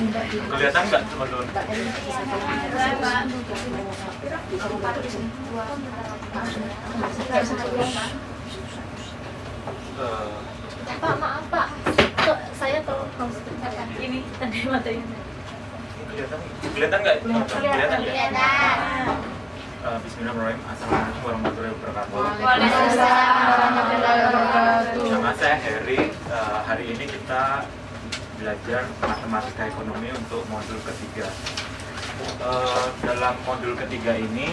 Kelihatan nggak teman-teman? Pak, maaf Pak, saya tolong ini tanda materinya. Kelihatan nggak? Kelihatan ya? Kelihatan. Bismillahirrahmanirrahim. Assalamualaikum warahmatullahi wabarakatuh. Waalaikumsalam warahmatullahi wabarakatuh. Nama saya Heri. Hari ini kita belajar matematika ekonomi untuk modul ketiga. Dalam modul ketiga ini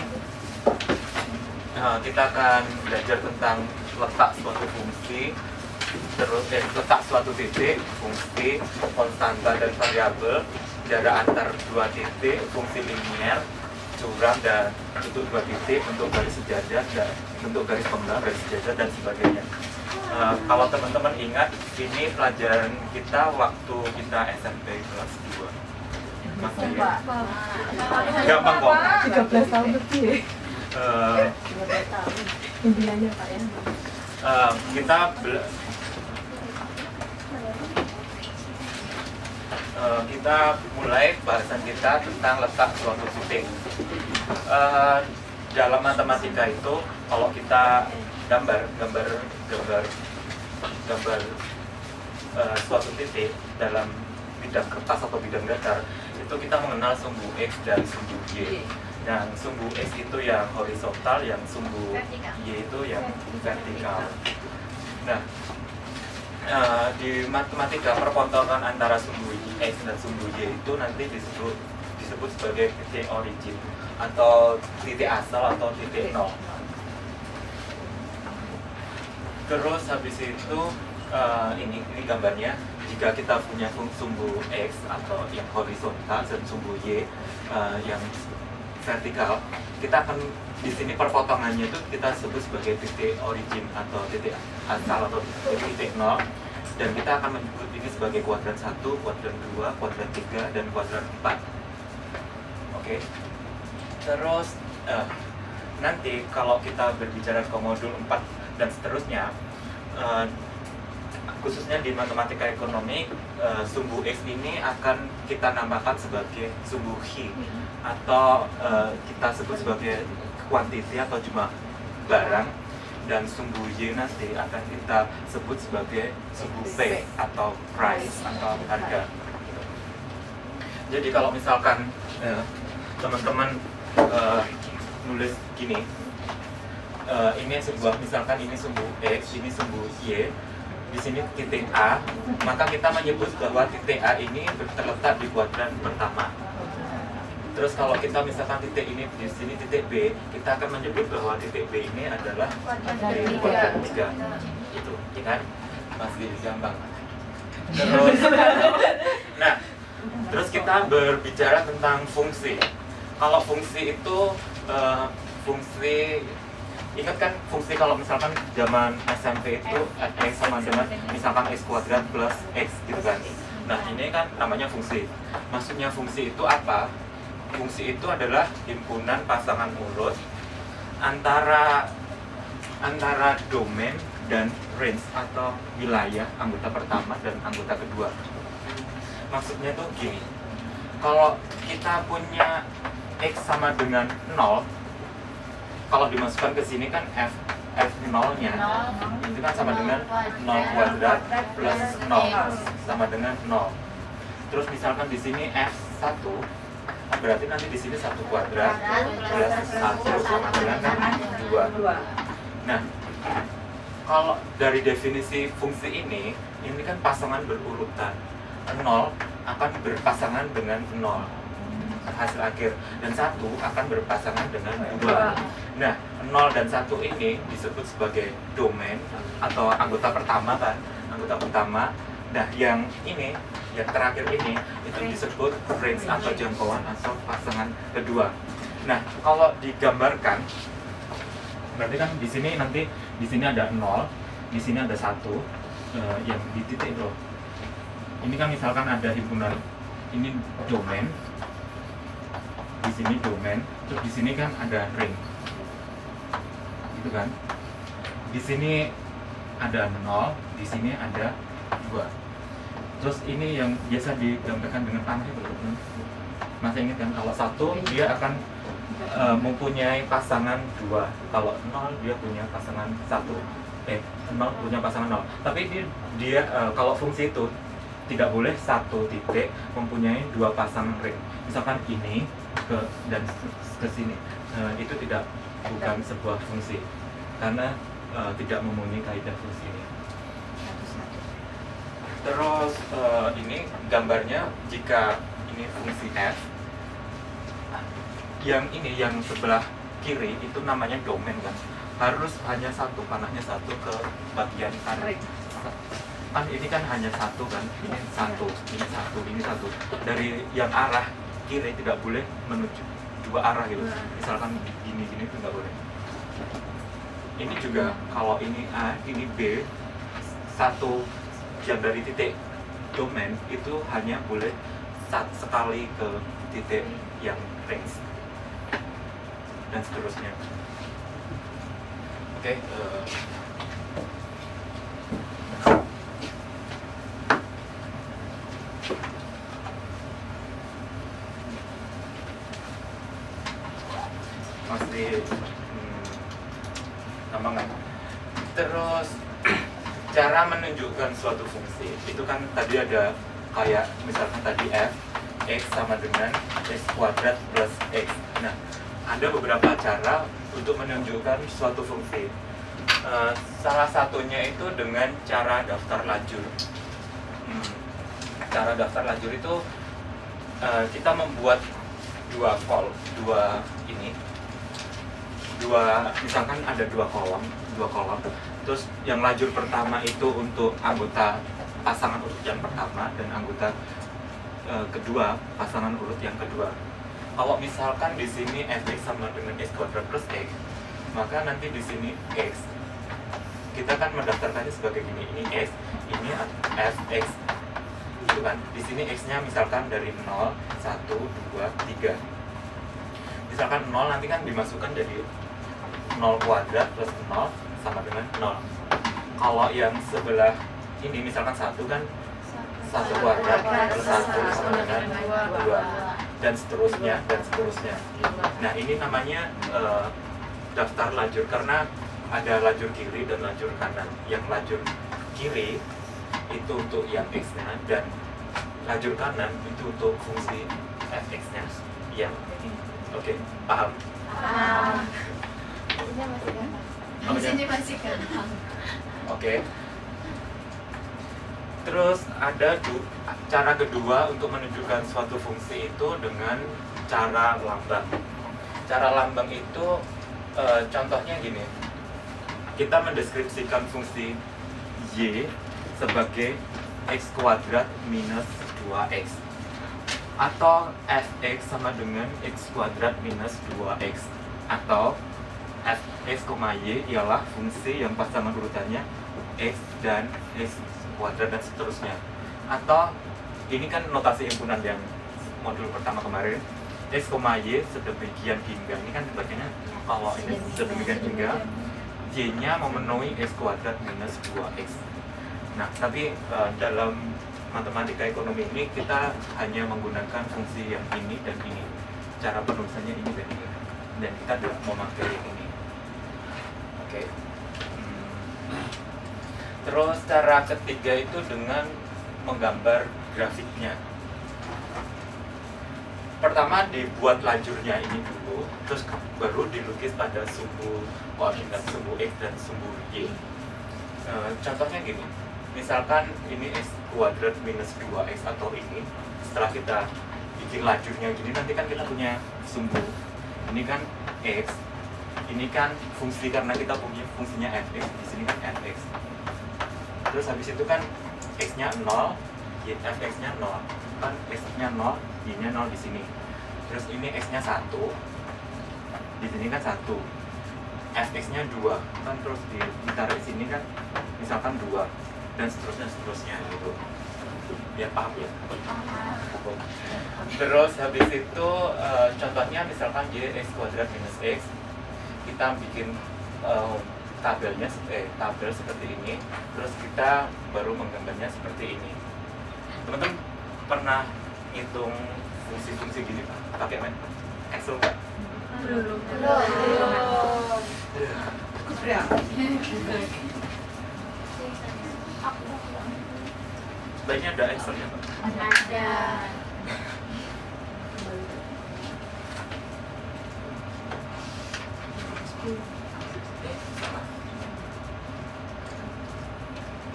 kita akan belajar tentang letak suatu fungsi, terus letak suatu titik, fungsi, konstanta dan variabel, jarak antar dua titik, fungsi linier, curang dan untuk dua titik, untuk garis sejajar, dan untuk garis penggal, garis sejajar dan sebagainya. Kalau teman-teman ingat, ini pelajaran kita waktu kita SMP kelas 2. Masih ya? Gampang kok. 13 tahun lebih. Intinya Pak ya. Kita mulai bahasan kita tentang letak suatu titik. Dalam matematika itu, kalau kita gambar suatu titik dalam bidang kertas atau bidang datar, itu kita mengenal sumbu X dan sumbu Y. Yang sumbu X itu yang horizontal, yang sumbu Y itu yang vertikal. Nah, di matematika perpotongan antara sumbu X dan sumbu Y itu nanti disebut sebagai titik origin atau titik asal atau titik nol. Terus habis itu ini gambarnya, jika kita punya sumbu X atau yang horizontal dan sumbu Y yang vertikal, kita akan di sini perpotongannya itu kita sebut sebagai titik origin atau titik asal atau titik nol, dan kita akan menyebut ini sebagai kuadran 1, kuadran 2, kuadran 3, dan kuadran 4. Oke. Terus nanti kalau kita berbicara ke modul 4 dan seterusnya, khususnya di matematika ekonomi, sumbu X ini akan kita namakan sebagai sumbu Hi, atau kita sebut sebagai kuantiti atau jumlah barang, dan sumbu Y nanti akan kita sebut sebagai sumbu P atau price atau harga. Jadi kalau misalkan teman-teman nulis gini, ini sebuah, misalkan ini sumbu X, ini sumbu Y, di sini titik A, maka kita menyebut bahwa titik A ini terletak di kuadran pertama. Terus kalau kita misalkan titik ini di sini titik B, kita akan menyebut bahwa titik B ini adalah di kuadran 3. Itu, ya kan? Masih gampang. Terus kita berbicara tentang fungsi. Kalau fungsi itu fungsi, ingat kan fungsi kalau misalkan zaman SMP itu X sama dengan misalkan X kuadrat plus X gitu kan. Nah ini kan namanya fungsi. Maksudnya fungsi itu apa? Fungsi itu adalah himpunan pasangan urut antara domain dan range atau wilayah anggota pertama dan anggota kedua. Maksudnya tuh gini, kalau kita punya X sama dengan 0, kalau dimasukkan ke sini kan F nolnya itu kan sama dengan 0 kuadrat plus 0 sama dengan 0. Terus misalkan di sini F1, berarti nanti di sini 1 kuadrat plus 1 sama dengan 2. Nah, kalau dari definisi fungsi ini kan pasangan berurutan. 0 akan berpasangan dengan 0 hasil akhir, dan 1 akan berpasangan dengan 2. Nah, 0 dan 1 ini disebut sebagai domain atau anggota pertama kan, anggota pertama. Nah, yang ini, yang terakhir ini itu disebut range atau jangkauan atau pasangan kedua. Nah, kalau digambarkan, berarti kan di sini nanti di sini ada 0, di sini ada 1 yang di titik loh. Ini kan misalkan ada himpunan, ini domain, di sini domain, terus di sini kan ada ring, gitu kan? Di sini ada 0, di sini ada 2. Terus ini yang biasa digambarkan dengan panah itu, masih ingat kan? Kalau 1 dia akan mempunyai pasangan 2, kalau 0 dia punya pasangan 1, 0 punya pasangan 0. Tapi dia kalau fungsi itu tidak boleh 1 titik mempunyai 2 pasangan ring. Misalkan ini dan ke sini, itu bukan sebuah fungsi karena tidak memenuhi kaidah fungsi ini. Terus ini gambarnya jika ini fungsi f, yang sebelah kiri itu namanya domain kan, harus hanya 1 panahnya 1 ke bagian kanan. Kan ini kan hanya 1 kan, ini 1, ini 1, ini 1. Dari yang arah kiri tidak boleh menuju 2 arah gitu. Misalkan gini itu nggak boleh. Ini juga kalau ini A, ini B, 1 yang dari titik domain itu hanya boleh sekali ke titik yang range dan seterusnya. Oke, masih gampang kan? Terus cara menunjukkan suatu fungsi itu kan tadi ada kayak misalkan tadi f, x sama dengan x kuadrat plus x. Nah, ada beberapa cara untuk menunjukkan suatu fungsi. Salah satunya itu dengan cara daftar lajur. Cara daftar lajur itu kita membuat dua misalkan ada dua kolom. Terus yang lajur pertama itu untuk anggota pasangan urut yang pertama dan anggota kedua pasangan urut yang kedua. Kalau misalkan di sini fx sama dengan x kuadrat plus x, maka nanti di sini x kita kan mendaftarkannya sebagai ini x, ini fx itu kan. Di sini x-nya misalkan dari 0, 1, 2, 3. Misalkan 0 nanti kan dimasukkan jadi 0 kuadrat plus 0 sama dengan 0. Kalau yang sebelah ini misalkan 1 kan 1 kuadrat plus 1 sama dengan 2 dan seterusnya. Nah, ini namanya daftar lajur karena ada lajur kiri dan lajur kanan. Yang lajur kiri itu untuk yang x-nya dan lajur kanan itu untuk fungsi fx-nya yang oke, paham? Ini masih gampang. Oke. Terus ada cara kedua untuk menunjukkan suatu fungsi itu dengan cara lambang. Cara lambang itu contohnya gini. Kita mendeskripsikan fungsi y sebagai x kuadrat minus 2x atau fx sama dengan x kuadrat minus 2x atau fx, y ialah fungsi yang pasangan urutannya x dan x kuadrat dan seterusnya. Atau ini kan notasi himpunan yang modul pertama kemarin, x, y sedemikian hingga. Ini kan sebagainya kalau ini sedemikian hingga y-nya memenuhi x kuadrat minus 2x. Nah, tapi dalam matematika ekonomi ini kita hanya menggunakan fungsi yang ini dan ini. Cara penulisannya ini dan ini. Dan kita tidak memakai yang ini. Oke. Terus cara ketiga itu dengan menggambar grafiknya. Pertama dibuat lajurnya ini dulu, terus baru dilukis pada sumbu koordinat, sumbu x dan sumbu y. Contohnya gini, misalkan ini x kuadrat minus 2x atau ini, setelah kita bikin lajurnya gini, nanti kan kita punya sumbu. Ini kan x, ini kan fungsi karena kita punya fungsinya fx, di sini kan fx. Terus habis itu kan x-nya 0, fx-nya 0, kan x-nya 0, y-nya 0 di sini. Terus ini x-nya 1, di sini kan 1, fx-nya 2, kan terus ditaruh di sini kan misalkan 2 dan seterusnya gitu. Biar paham ya. Terus habis itu contohnya misalkan y x kuadrat minus x, kita bikin tabel seperti ini, terus kita baru menggambarnya seperti ini. Teman-teman pernah ngitung fungsi-fungsi gini pakai Excel nggak? Belum. Sebaiknya ada Excelnya Pak. Ada.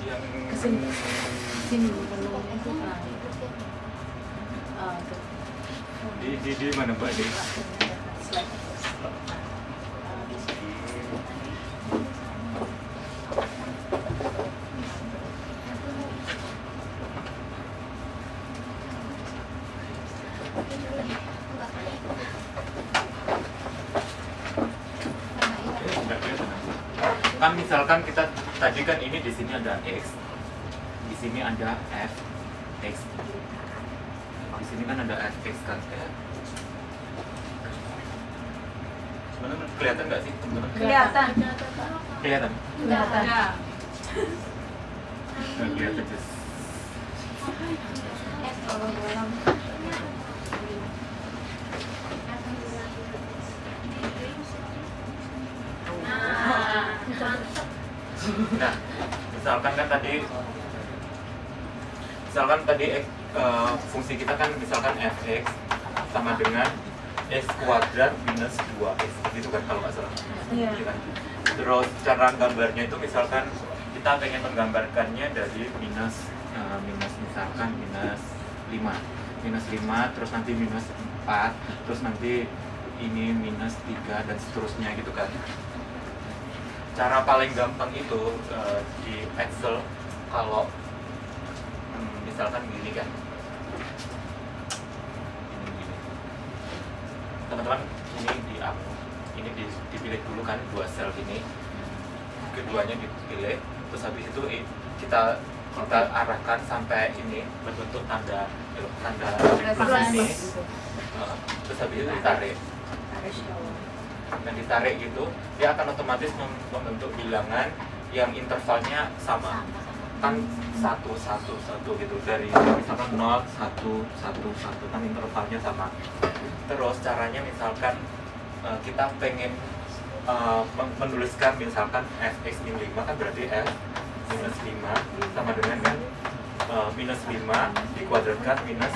Yang Kesini. Sini belum itu kan. di mana Mbak di? Slide. Kan misalkan kita tadi kan ini di sini ada X, di sini ada F X, di sini kan ada F X kan ya. Sebenarnya kelihatan nggak sih teman-teman? Kelihatan. Kelihatan. Kelihatan. Nggak kelihatan just. Nah, misalkan tadi fungsi kita kan misalkan fx sama dengan x kuadrat minus 2x gitu kan kalau nggak salah. Iya. Iya kan? Terus cara gambarnya itu misalkan kita pengen menggambarkannya dari minus misalkan minus 5 terus nanti minus 4 terus nanti ini minus 3 dan seterusnya gitu kan. Cara paling gampang itu di Excel kalau misalkan gini kan, teman-teman ini dipilih dulu kan dua sel ini, keduanya dipilih, terus habis itu kita arahkan sampai ini berbentuk tanda ini, terus habis itu ditarik. Dan ditarik gitu, dia akan otomatis membentuk bilangan yang intervalnya sama kan 1, 1, 1 gitu, dari misalkan 0, 1, 1, 1 kan intervalnya sama. Terus caranya misalkan kita pengen menuliskan misalkan fx min 5 kan berarti f minus 5 sama dengan kan minus 5 dikuadratkan minus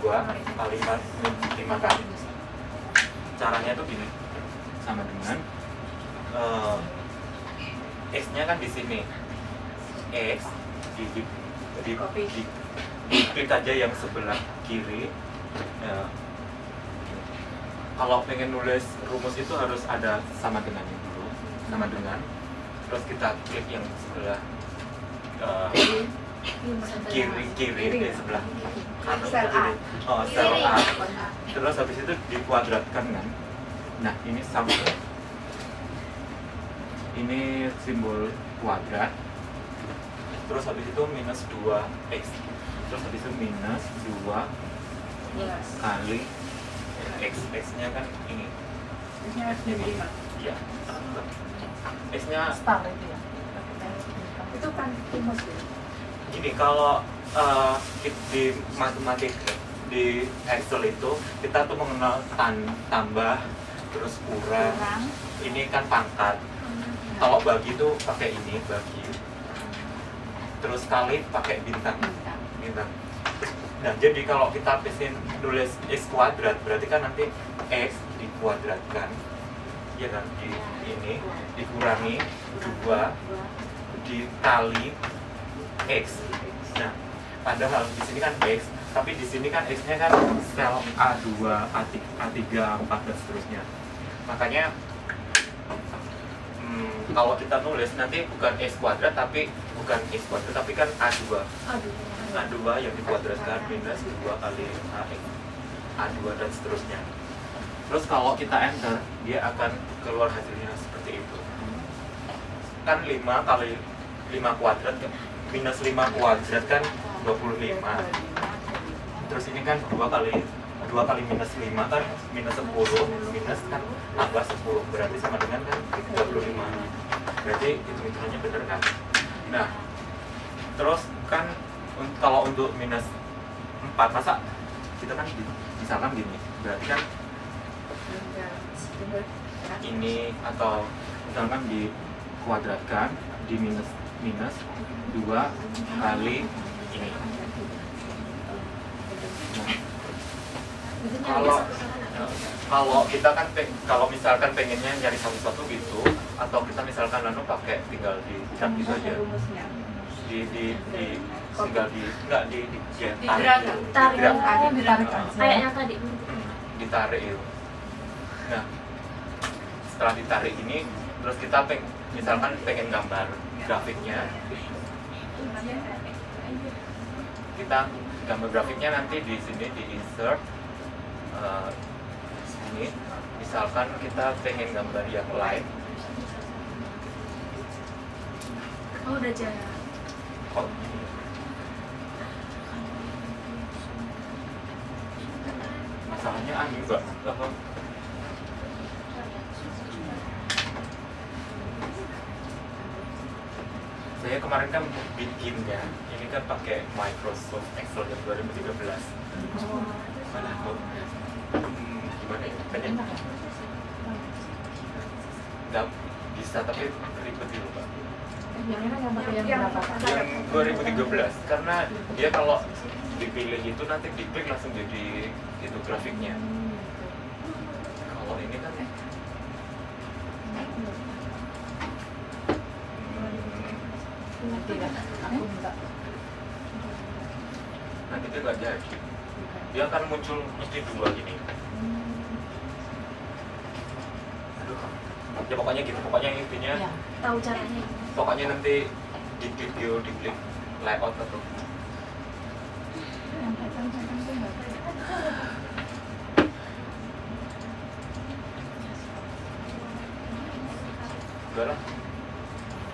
2 kali 5 kan. Caranya tuh gini, sama dengan x-nya kan di sini, x di klik aja yang sebelah kiri. Kalau pengen nulis rumus itu harus ada sama dengannya dulu, sama dengan, terus kita klik yang sebelah kiri di sebelah kanan, Sel A. sel A. Terus habis itu dikuadratkan kan. Nah, ini sama. Ini simbol kuadrat. Terus habis itu minus 2x. Terus habis itu minus 2 kali x. X-nya kan ini. Iya. X-nya Star itu ya. Itu kan rumus ya. gini, kalau di matematik di Excel itu kita tuh mengenal tambah, terus kurang. Ini kan pangkat. Kalau bagi itu pakai ini, bagi. Terus kali pakai bintang. Nah, jadi kalau kita nulis x kuadrat berarti kan nanti x dikuadratkan, ya kan, ini dikurangi 2 dikali x. Nah, padahal di sini kan x, tapi di sini kan x-nya kan sel A2, A3, A4 dan seterusnya. Makanya kalau kita nulis nanti bukan x kuadrat tapi kan A2. A2 yang dikuadratkan minus 2 kali AX, A2 dan seterusnya. Terus kalau kita enter, dia akan keluar hasilnya seperti itu. Kan 5 kali 5 kuadrat kan, minus 5 kuadrat kan 25. Terus ini kan 2 kali minus 5 kan minus 10, minus kan tambah 10, berarti sama dengan kan 25. Berarti hitung-hitungannya benar kan. Nah, terus kan kalau untuk minus 4, masa kita kan misalkan gini, berarti kan ini atau misalkan dikuadratkan di minus 2 kali ini. Nah, kalau kita kan kalau misalkan pengennya nyari satu-satu gitu, atau kita misalkan pakai tinggal dicap gitu aja, tinggal Ditarik Kayak yang tadi. ditarik itu. Nah, setelah ditarik ini, terus kita misalkan pengen gambar grafiknya, kita gambar grafiknya nanti di sini di insert ini, misalkan kita pengen gambar yang lain. Oh, udah jalan. Oh, masalahnya juga apa? Saya kemarin kan bikinnya ini kan pakai Microsoft Excel yang 2013. Mana tuh? Gimana ya? Banyak nggak bisa, tapi ribet gitu Pak. Yang 2013 karena dia kalau dipilih itu nanti diklik langsung jadi itu grafiknya. Kalau ini kan nanti dia nggak jadi, dia akan muncul mesti 2 gini. Aduh, ya pokoknya gitu, pokoknya intinya Tahu caranya. pokoknya nanti di video diklik layout atau enggak lah.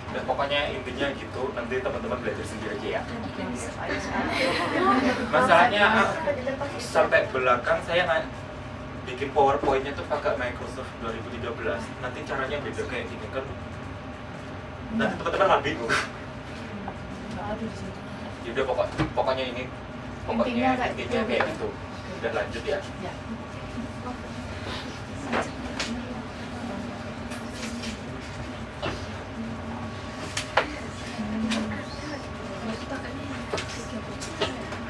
Dan pokoknya intinya gitu, nanti teman-teman belajar sendiri aja ya. Masalahnya sampai belakang saya nggak bikin PowerPoint-nya tuh pakai Microsoft 2013. Nanti caranya beda kayak gini kan. Nanti teman-teman malah bingung. Yaudah pokoknya ini intinya kayak gitu. Udah lanjut ya.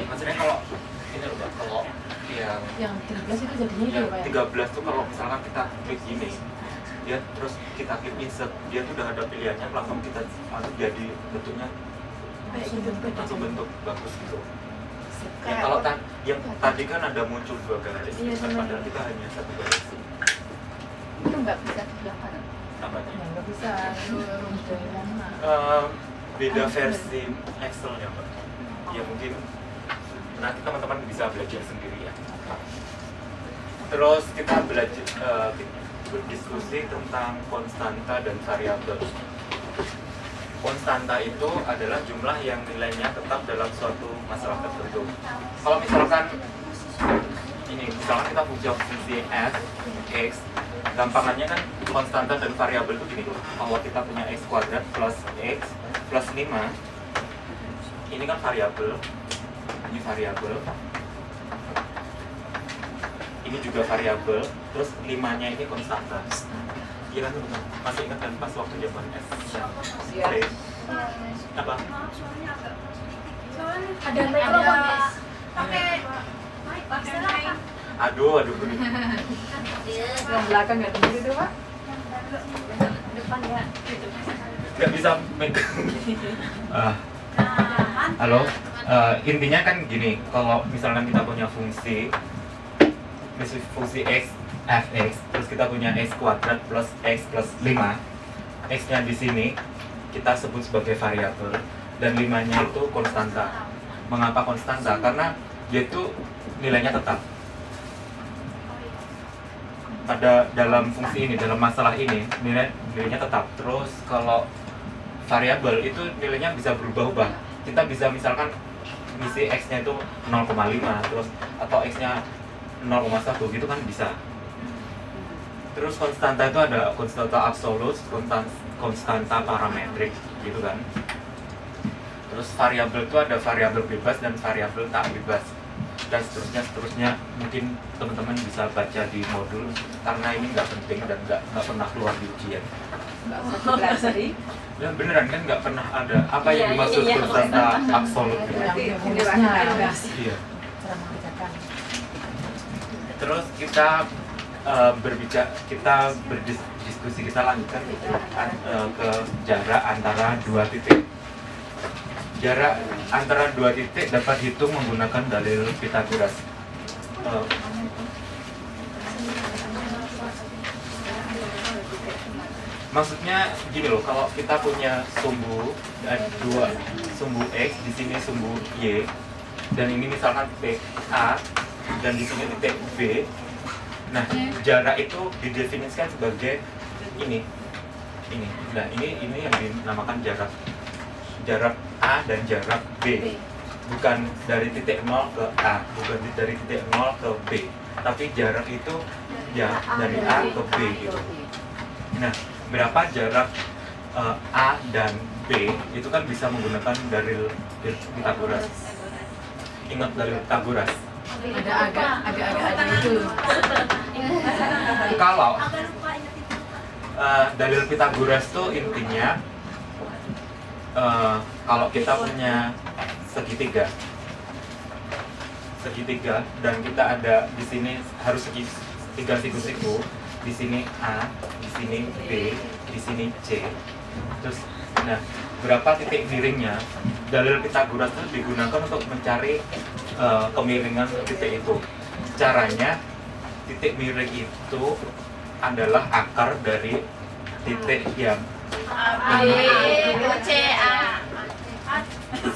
Maksudnya kalau ini loh Mbak, kalau yang 13 itu jadinya yang itu ya? 13 tuh kalau misalkan kita klik gini, dia terus kita klik insert, dia tuh udah ada pilihannya, langsung kita jadi bentuknya langsung bentuk bagus gitu. Ya kalau yang tadi kan ada muncul 2 garis, padahal kita hanya 1 garis. Itu nggak bisa sebelah kanan. Apanya? Nggak bisa Beda versi Excel-nya Mbak. Ya mungkin nanti teman-teman bisa belajar sendiri ya. Terus kita belajar berdiskusi tentang konstanta dan variabel. Konstanta itu adalah jumlah yang nilainya tetap dalam suatu masalah tertentu. Kalau misalkan ini, misalkan kita punya fungsi f, x, gampangannya kan konstanta dan variabel itu gini. Kalau kita punya x kuadrat plus x plus 5, ini kan variabel, ini variabel, ini juga variabel, terus 5-nya ini konstanta. Iya kan teman-teman? Masih ingat kan pas waktu zaman SD? Apa? Ada mikrofon pakai Aduh. yang belakang nggak tinggi itu Pak? depan ya. Nggak bisa halo, intinya kan gini, kalau misalkan kita punya fungsi x fx, terus kita punya x kuadrat plus x plus 5, x nya di sini kita sebut sebagai variabel dan 5-nya itu konstanta. Mengapa konstanta? Karena dia itu nilainya tetap pada dalam fungsi ini, dalam masalah ini nilainya tetap. Terus kalau variabel itu nilainya bisa berubah-ubah. Kita bisa misalkan ngisi x-nya itu 0,5 terus atau x-nya 0,1 gitu kan bisa. Terus konstanta itu ada konstanta absolut, konstanta parametrik gitu kan. Terus variabel itu ada variabel bebas dan variabel tak bebas. dan seterusnya mungkin teman-teman bisa baca di modul karena ini nggak penting dan nggak pernah keluar di ujian. Nggak usah dipelajari. Ya beneran kan nggak pernah ada apa yang Iya, dimaksud iya, berserta absolut gitu. Berarti Rumusnya, Iya. cara mengerjakan. Terus kita berdiskusi, kita lanjutkan ke jarak antara dua titik. Jarak antara dua titik dapat dihitung menggunakan dalil Pythagoras. Maksudnya gini loh, kalau kita punya sumbu dua sumbu x, di sini sumbu y, dan ini misalkan titik A dan di sini titik B. Nah, jarak itu didefinisikan sebagai ini. Nah, ini yang dinamakan jarak A dan jarak B. Bukan dari titik 0 ke A, bukan dari titik 0 ke B, tapi jarak itu ya dari A ke B gitu. Nah, berapa jarak A dan B itu kan bisa menggunakan dalil Pythagoras. Ingat dalil Pythagoras. Agak-agak itu. Kalau dalil Pythagoras itu intinya kalau kita punya segitiga dan kita ada di sini harus segitiga siku-siku, di sini A, di sini B, di sini C. Terus nah, berapa titik miringnya? Dalil Pythagoras itu digunakan untuk mencari kemiringan titik itu. Caranya titik miring itu adalah akar dari titik yang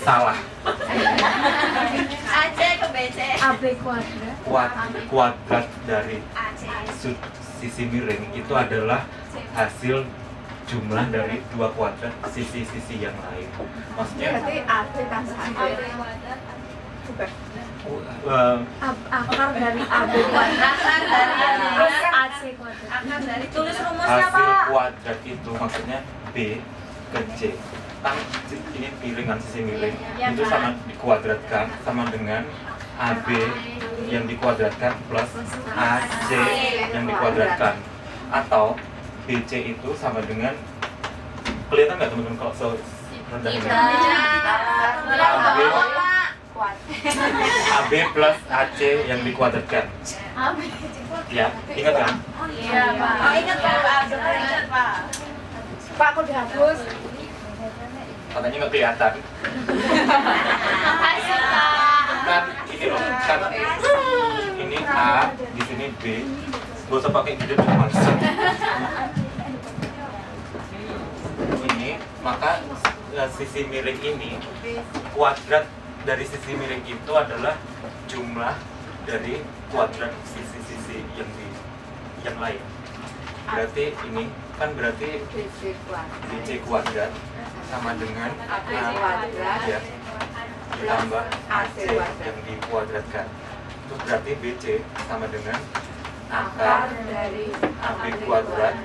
salah. AC ke BC. AB kuadrat. Kuadrat dari sisi miring itu adalah hasil jumlah dari dua kuadrat sisi-sisi yang lain. Maksudnya Berarti AC kan sama. Bukan. Akar dari AB kuadrat. AC kuadrat. Akar dari tulis rumusnya hasil Pak. kuadrat itu maksudnya B ke C. Kan ini piringan sisi miring Ya, itu Pak. sama dikuadratkan sama dengan AB yang dikuadratkan plus AC yang dikuadratkan, atau BC itu sama dengan, kelihatan nggak teman-teman kalau rendah ini? AB plus AC yang dikuadratkan. Ya, ingat kan? Iya, Pak. Oh, ingat Pak. Ingat Pak. Pak, kok dihapus? Katanya nggak kelihatan. Makasih, Pak. Kan ini loh, kan ini A, di sini B. Gak usah pakai gitu tuh maksud. Ini maka sisi miring ini, kuadrat dari sisi miring itu adalah jumlah dari kuadrat sisi-sisi yang lain. Berarti ini kan berarti BC kuadrat sama dengan A ya, ditambah AC yang dikuadratkan. Itu berarti BC sama dengan akar dari AB kuadrat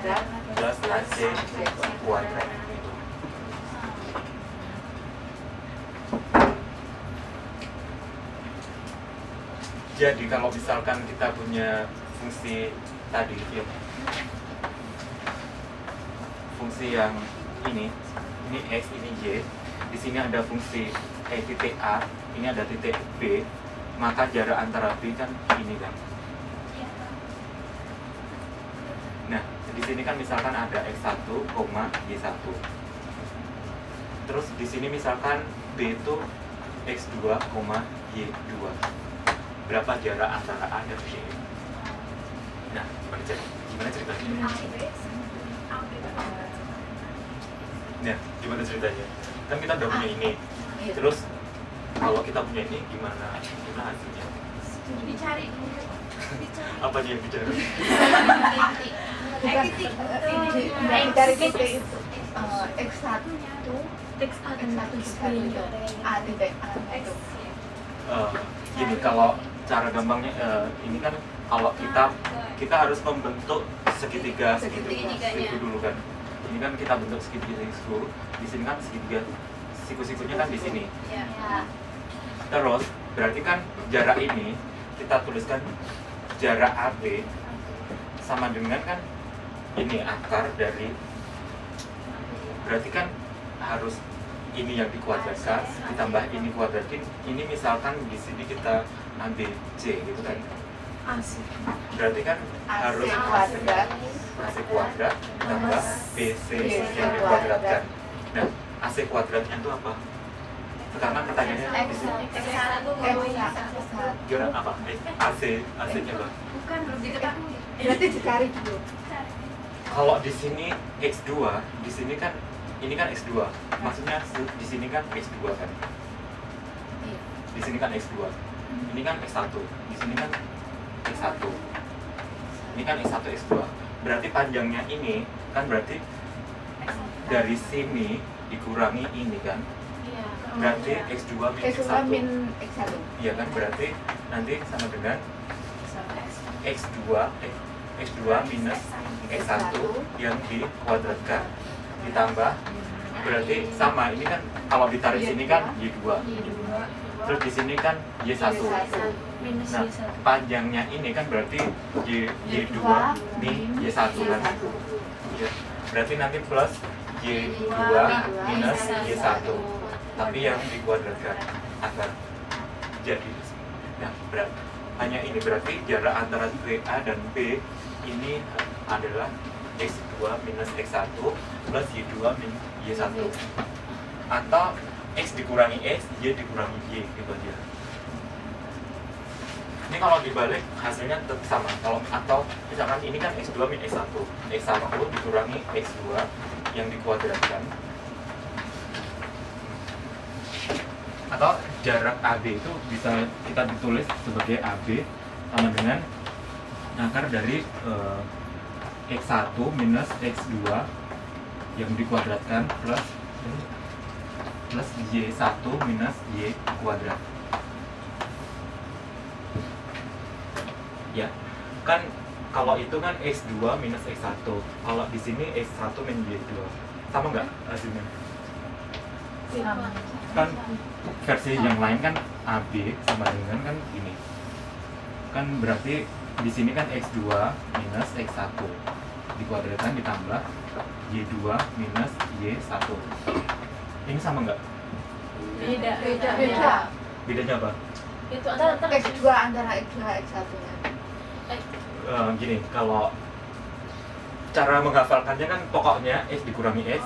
plus AC kuadrat. Jadi kalau misalkan kita punya fungsi tadi ya, fungsi yang ini X, ini Y, di sini ada fungsi titik A, ini ada titik B, maka jarak antara B kan ini kan. Nah, di sini kan misalkan ada X1, Y1. Terus di sini misalkan B itu X2, Y2. Berapa jarak antara A dan B? Nah, gimana ceritanya? Nah, gimana ceritanya? Kan kita udah punya ini. Terus kalau kita punya ini gimana hasilnya? Dicari. Apa dia yang bicara? Dari titik X1 X A dan X1 A titik A itu. Gini, kalau cara gampangnya ini kan kalau kita harus membentuk segitiga dulu kan. Ini kan kita bentuk segitiga siku. Di sini kan segitiga siku-sikunya kan di sini. Terus berarti kan jarak ini kita tuliskan jarak AB sama dengan kan ini akar dari, berarti kan harus ini yang dikuadratkan ditambah ini kuadratin. Ini misalkan di sini kita ambil C gitu kan, berarti kan harus AC kuadrat tambah BC yang dikuadratkan. Nah, AC kuadratnya itu apa? Sekarang pertanyaannya di sini gimana apa? AC-nya apa? Bukan, belum diketahui. Berarti dicari dulu. Kalau di sini X2, di sini kan ini kan X2. Maksudnya di sini kan X2 kan. Di sini kan X2. Ini kan X1. Di sini kan X1. Ini kan X1 X2. Berarti panjangnya ini kan berarti dari sini dikurangi ini kan. Berarti X2 min X2 X1. min X1. Iya kan, berarti nanti sama dengan X2 minus X1 yang dikuadratkan ditambah, berarti sama, ini kan kalau ditarik sini kan Y2, terus di sini kan Y1. Minus Nah, Y1. panjangnya ini kan berarti Y2 min Y1 kan. Ya. Berarti nanti plus Y2 minus Y1, tapi yang dikuadratkan agar jadi. Nah, hanya ini berarti jarak antara A dan B ini adalah X2 minus X1 plus Y2 min Y1, atau X dikurangi X, Y dikurangi Y, gitu aja. Ini kalau dibalik hasilnya tetap sama. Kalau atau misalkan ini kan X2 min X1, X1 dikurangi X2 yang dikuadratkan, atau jarak AB itu bisa kita ditulis sebagai AB sama dengan akar dari X1 minus X2 yang dikuadratkan plus Y1 minus Y kuadrat. Ya, kan kalau itu kan X2 minus X1, kalau di sini X1 min Y2, sama nggak hasilnya? Kan versi yang lain kan AB sama dengan kan ini, kan berarti di sini kan X2 minus X1 dikuadratkan ditambah Y2 minus Y1. Ini sama nggak? Beda. Bedanya apa? Itu antara X2 antara X2 X1-nya. Gini, kalau cara menghafalkannya kan pokoknya X dikurangi X,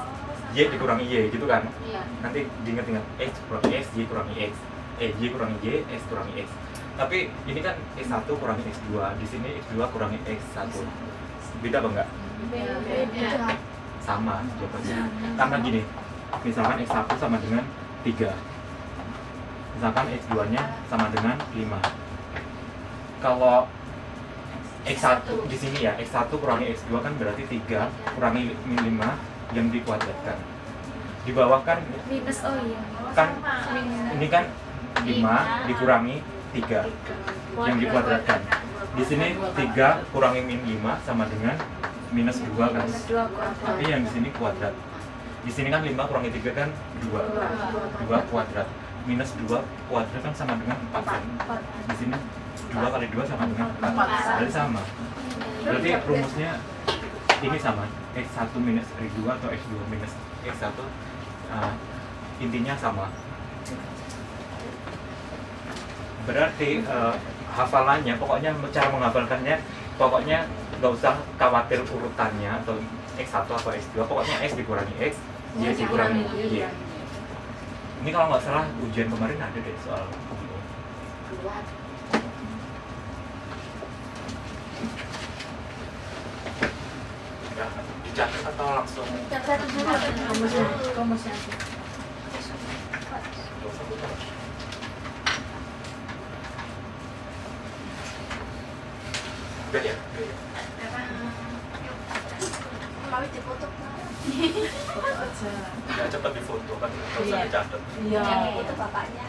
Y dikurangi Y gitu kan. Nanti diingat-ingat X kurangi X, Y kurangi X, Y kurangi Y, X kurangi X. Tapi ini kan X1 kurangi X2, di sini X2 kurangi X1. Beda apa enggak? Beda. Sama jawabannya. Karena gini, misalkan X1 sama dengan 3. Misalkan X2-nya sama dengan 5. Kalau X1 di sini ya, X1 kurangi X2 kan berarti 3 kurangi min 5 yang dikuadratkan. Di bawah kan minus, oh iya. kan ini kan 5 dikurangi 3 yang dikuadratkan. Di sini 3 kurangi min 5 sama dengan minus 2 kan. Minus 2 kuadrat. Tapi yang di sini kuadrat. Di sini kan 5 kurangi 3 kan 2. 2 kuadrat. Minus 2 kuadrat kan sama dengan 4 kan. Di sini 2 kali 2 sama dengan 4. Berarti sama. Berarti rumusnya ini sama. X1 minus X2 atau X2 minus X1 intinya sama. Berarti hafalannya, pokoknya cara menghafalkannya, pokoknya nggak usah khawatir urutannya atau X1 atau X2, pokoknya X dikurangi X, Y dikurangi Y. Ini kalau nggak salah ujian kemarin ada deh soal ini. Ya, dicatat atau langsung? Rumusnya. Nggak usah putar. Udah ya? Udah ya? Mau difoto. Ya cepat difoto kan, nggak usah dicatat. Iya. Itu bapaknya.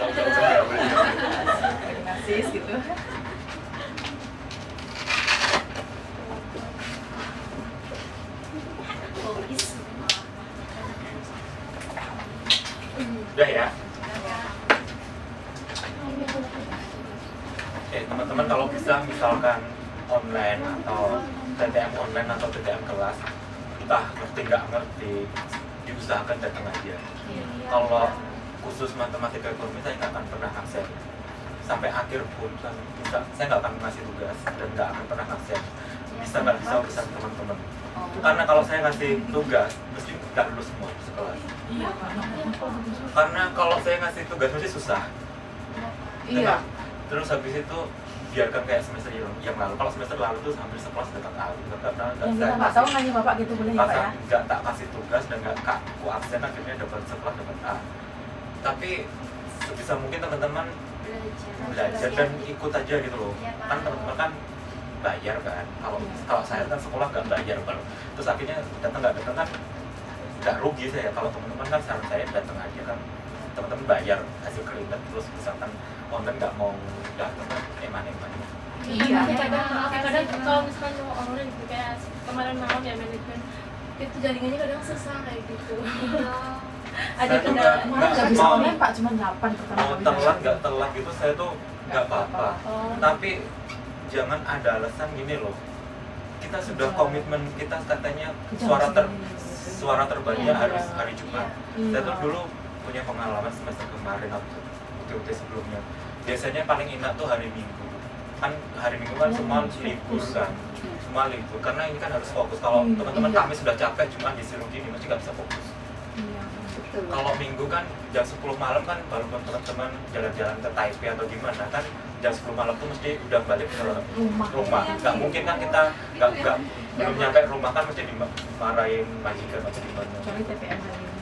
Jauh-jauh ya, boleh. Narsis gitu. Habis. Udah ya. Teman-teman kalau bisa misalkan online atau TTM online atau TTM kelas, entah ngerti nggak ngerti, diusahakan datang aja. Kalau khusus matematika ekonomi saya nggak akan pernah aksen sampai akhir pun, saya nggak akan ngasih tugas dan nggak akan pernah aksen. Bisa nggak bisa urusan teman-teman. Karena kalau saya ngasih tugas, mesti nggak lulus semua sekelas. Karena kalau saya ngasih tugas mesti susah. Iya. Terus habis itu biarkan kayak semester yang lalu. Kalau semester lalu tuh hampir sekelas nggak tahu, Yang kita nggak tahu nanya bapak gitu boleh ya pak ya? nggak tak kasih tugas dan nggak aku absen, akhirnya dapat sekelas dapat A. Tapi sebisa mungkin teman-teman belajar dan ikut aja gitu loh. Kan teman-teman kan bayar kan. Kalau saya kan sekolah nggak bayar kalau terus akhirnya datang kan nggak rugi saya. Kalau teman-teman kan saran saya datang aja kan, teman-teman bayar hasil keringat, terus misalkan online nggak mau datang eman-eman. Iya. Kadang kalau misalkan cuma online gitu kayak kemarin malam ya manajemen itu jaringannya kadang susah kayak gitu. Ada Saya tuh kendala. Nggak bisa mau online pak, cuma 8 pertama mau kali. telat nggak telat gitu saya tuh nggak apa-apa. Oh. Tapi jangan ada alasan gini loh, kita sudah komitmen, kita katanya suara terbaiknya harus hari Jumat. Saya tuh dulu punya pengalaman semester kemarin atau UT sebelumnya, biasanya paling enak tuh hari Minggu. Kan hari Minggu kan semua libur kan, semua libur karena ini kan harus fokus. Kalau teman-teman kami sudah capek cuma disuruh gini masih nggak bisa fokus. Kalau Minggu kan jam 10 malam kan baru teman-teman jalan-jalan ke Taipei atau gimana kan, jam 10 malam tuh mesti udah balik ke rumah. Nggak mungkin kan kita nggak belum nyampe rumah kan mesti dimarahin majikan atau gimana. Kecuali TPM hari ini.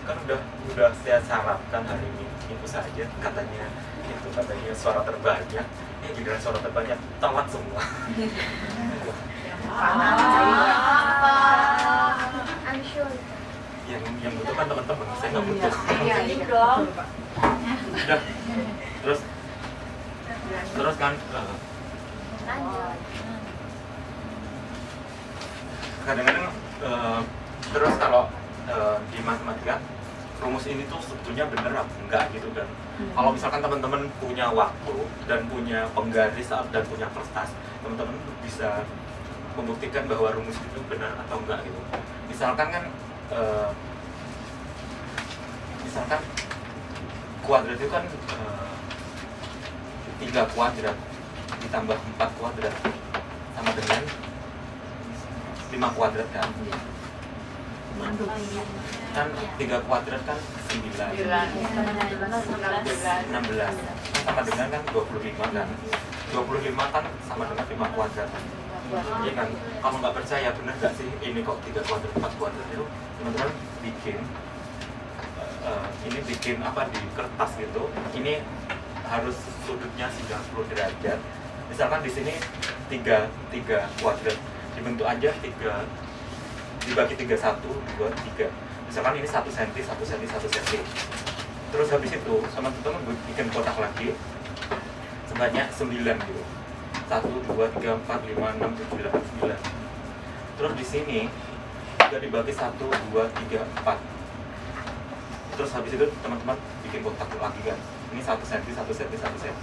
Kan udah saya syaratkan hari Minggu saja katanya itu katanya suara terbanyak. Giliran suara terbanyak telat semua. I'm sure. Yang butuh kan teman-teman, saya nggak butuh. Iya dong. Udah. Terus kan kadang-kadang terus kalau di matematika rumus ini tuh sebetulnya bener apa enggak gitu kan. Kalau misalkan teman-teman punya waktu dan punya penggaris dan punya kertas, teman-teman bisa membuktikan bahwa rumus itu benar atau enggak gitu. Misalkan kan misalkan kuadrat itu kan 3 kuadrat ditambah 4 kuadrat sama dengan 5 kuadrat kan. Kan 3 kuadrat kan 9 16 kan sama dengan kan 25 kan. 25 kan sama dengan 5 kuadrat. Iya kan, kalau nggak percaya bener nggak sih ini kok 3 kuadrat 4 kuadrat itu, teman-teman bikin apa di kertas gitu. Ini harus sudutnya 90 derajat. Misalkan di sini 3 kuadrat dibentuk aja 3 dibagi 3 1 2 3. Misalkan ini 1 cm 1 cm 1 cm. Terus habis itu teman-teman bikin kotak lagi sebanyak 9 gitu. 1 2 3 4 5 6 7 8 9. Terus di sini juga dibagi 1 2 3 4. Terus habis itu teman-teman bikin kotak lagi kan. Ini 1 cm 1 cm 1 cm.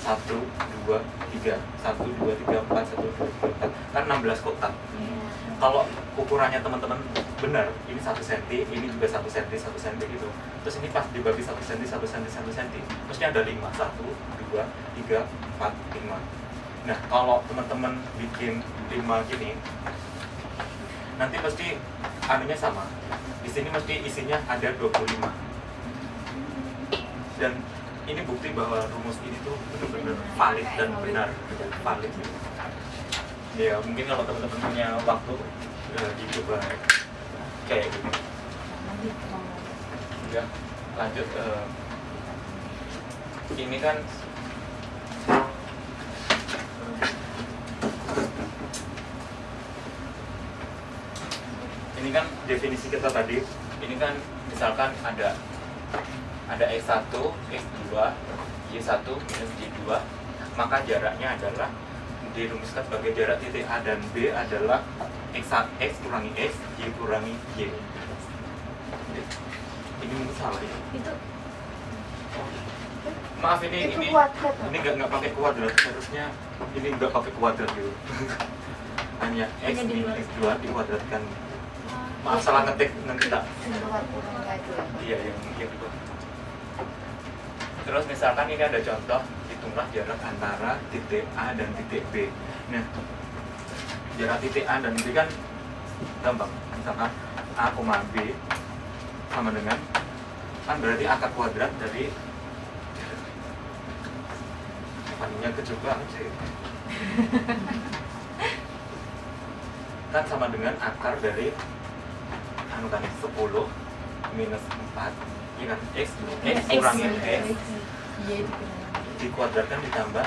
1 2 3 1 2 3 4 1 2 3 4 kan 16 kotak. Kalau ukurannya teman-teman benar, ini 1 cm, ini juga 1 cm 1 cm gitu. Terus ini pas dibagi 1 cm 1 cm 1 cm, mesti ada 5 1 2 3 4 5. Nah, kalau teman-teman bikin 5 gini, nanti pasti anunya sama. Di sini mesti isinya ada 25. Dan ini bukti bahwa rumus ini tuh benar-benar valid dan benar, valid gitu. Ya mungkin kalau teman-teman punya waktu dicoba kayak gitu. Ya, lanjut ini kan definisi kita tadi. Ini kan misalkan ada X1, X2, Y1 minus Y2, maka jaraknya adalah dirumuskan sebagai jarak titik A dan B adalah X kurangi X, Y kurangi Y. Ini mungkin salah ya. Itu Maaf Itu ini kuadrat. ini nggak pakai kuadrat, harusnya ini nggak pakai kuadrat gitu. Hanya x Hanya di min luar. x2 dikuadratkan. Maaf salah ngetik nanti tak. Iya yang itu. Terus misalkan ini ada contoh, hitunglah jarak antara titik A dan titik B. Nah, jarak titik A dan B kan gampang. Misalkan A, B sama dengan kan berarti akar kuadrat dari panjangnya kecil banget sih. Kan sama dengan akar dari anu kan 10 minus 4 ya kan x kurangi x dikuadratkan ditambah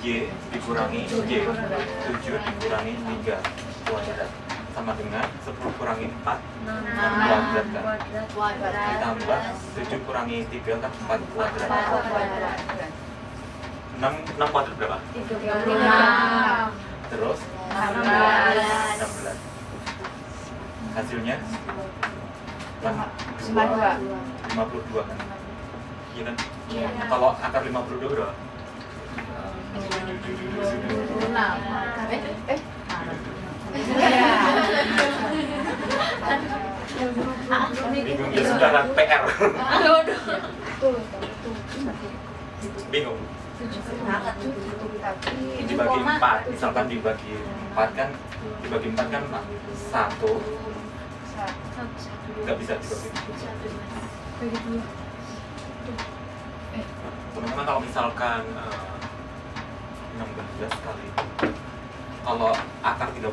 y dikurangi y 7 dikurangi 3 kuadrat sama dengan 10 kurangi 4 kuadrat kan ditambah 7 kurangi 3 kan 4 kuadrat 6 kuadrat berapa? Terus 16 hasilnya 52 kan? Iya kan? Kalau akar 52 berapa? Bingung ya sudah kan PR. Bingung. Dibagi 4, misalkan dibagi 4 kan 1 nggak bisa dibagi. Teman-teman kalau misalkan 16 kali kalau akar 32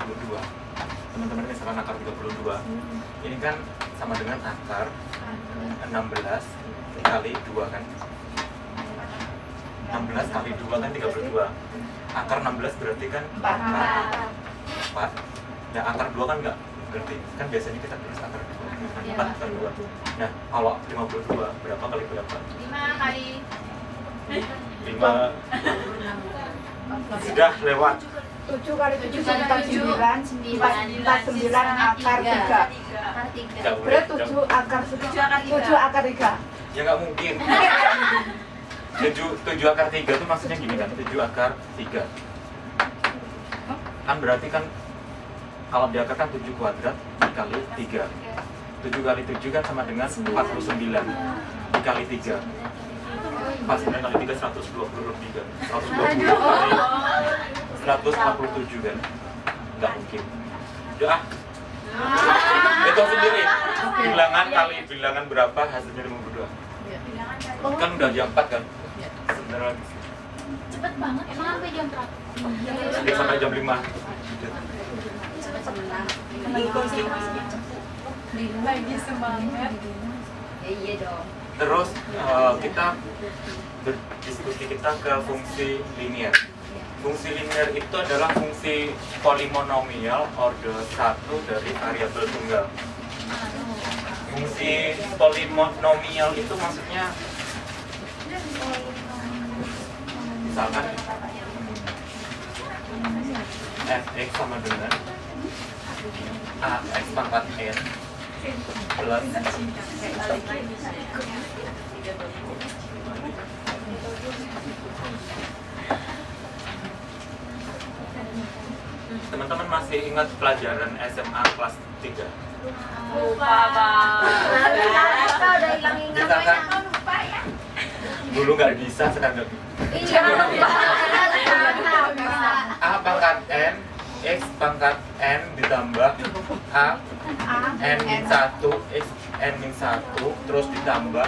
teman-teman misalkan akar 32 ini kan sama dengan akar 16 kali 2 kan 16 kali 2 kan 32 akar 16 berarti kan 4 ya akar 2 kan nggak berarti kan biasanya kita tulis akar 2 4 akar 2 nah kalau 52 berapa kali berapa? 5 kali 5 sudah lewat 7 kali 7 49 akar 3 nggak boleh berarti 7 akar 3 ya nggak mungkin 7 akar 3 itu maksudnya gini kan 7 akar 3 kan berarti kan kalau diakar kan 7 kuadrat dikali 3 7 kali 7 kan sama dengan 49 dikali 3 49 kali 3 120 lebih kan 120 kali 147 kan nggak mungkin udah itu sendiri bilangan kali bilangan berapa hasilnya 52 kan udah jam 4 kan sebentar lagi cepet banget emang sampai jam berapa? sampai jam 5 lagi semangat iya dong. terus kita berdiskusi kita ke fungsi linear. Fungsi linear itu adalah fungsi polinomial order 1 dari variabel tunggal. Fungsi polinomial itu maksudnya misalkan fx sama dengan ax pangkat n plus teman-teman masih ingat pelajaran SMA kelas 3? lupa bang Udah hilang Misalkan dulu nggak bisa, sekarang nggak bisa. A pangkat N, X pangkat N ditambah A N min 1, X N min 1, terus ditambah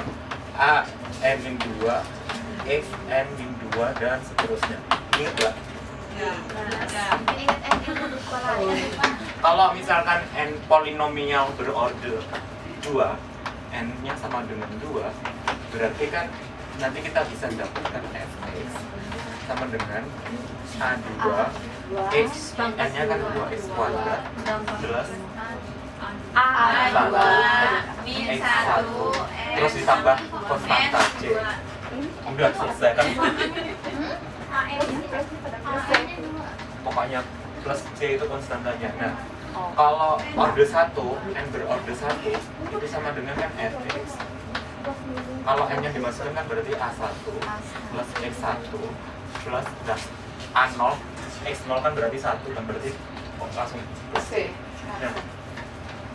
A N min 2, X N min 2, dan seterusnya. Ingat nggak? Kalau misalkan N polinomial berorder 2, N-nya sama dengan 2, berarti kan nanti kita bisa dapatkan Fx sama dengan A2 X, N-nya kan 2X kuadrat plus A2 min 1 X1 terus ditambah konstanta C. Udah selesai kan? Pokoknya plus C itu konstantanya. Nah, kalau order 1, N berorder 1 itu sama dengan kan Fx kalau n nya dimasukkan kan berarti A1 plus X1 plus A0 X0 kan berarti 1 kan berarti langsung C. nah,